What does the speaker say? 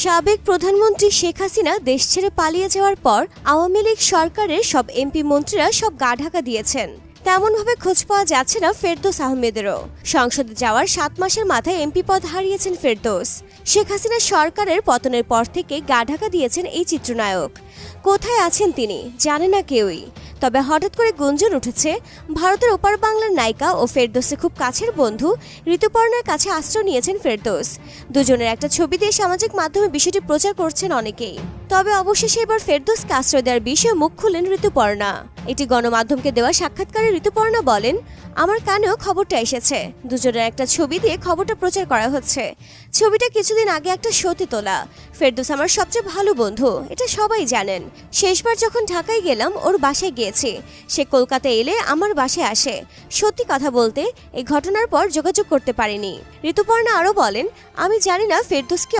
সাবেক প্রধানমন্ত্রী শেখ হাসিনা দেশ ছেড়ে পালিয়ে যাওয়ার পর আওয়ামী লীগ সরকারের সব এমপি মন্ত্রীরা সব গা ঢাকা দিয়েছেন। তেমনভাবে খোঁজ পাওয়া যাচ্ছে না ফেরদৌস আহমেদেরও। সংসদে যাওয়ার 7 মাসের মাথায় এমপি পদ হারিয়েছেন ফেরদৌস। শেখ হাসিনা সরকারের পতনের পর থেকে গা ঢাকা দিয়েছেন এই চিত্রনায়ক। কোথায় আছেন তিনি জানে না কেউই। তবে হঠাৎ করে গুঞ্জন উঠেছে ভারতের ওপার বাংলার নায়িকা ও ফেরদৌসের খুব কাছের বন্ধু ঋতুপর্ণার কাছে আশ্রয় নিয়েছেন ফেরদৌস। দুজনের একটা ছবি দিয়ে সামাজিক মাধ্যমে বিষয়টি প্রচার করছেন অনেকেই। তবে অবশেষে এবার ফেরদৌসকে আশ্রয় দেওয়ার বিষয়ে মুখ খুললেন ঋতুপর্ণা। একটি গণমাধ্যমকে দেওয়া সাক্ষাৎকারে ঋতুপর্ণা বলেন, আমার কানেও খবরটা এসেছে। দুজনের একটা ছবি দিয়ে খবরটা প্রচার করা হচ্ছে। ছবিটা কিছুদিন আগে একটা শোতে তোলা। ফেরদৌস আমার সবচেয়ে ভালো বন্ধু, এটা সবাই জানেন। শেষবার যখন ঢাকায় গেলাম ওর বাসায় গিয়েছি। সে কলকাতায় এলে আমার বাসায় আসে। সত্যি কথা বলতে এই ঘটনার পর যোগাযোগ করতে পারিনি। ঋতুপর্ণা আরও বলেন, আমি জানি না ফেরদৌস কি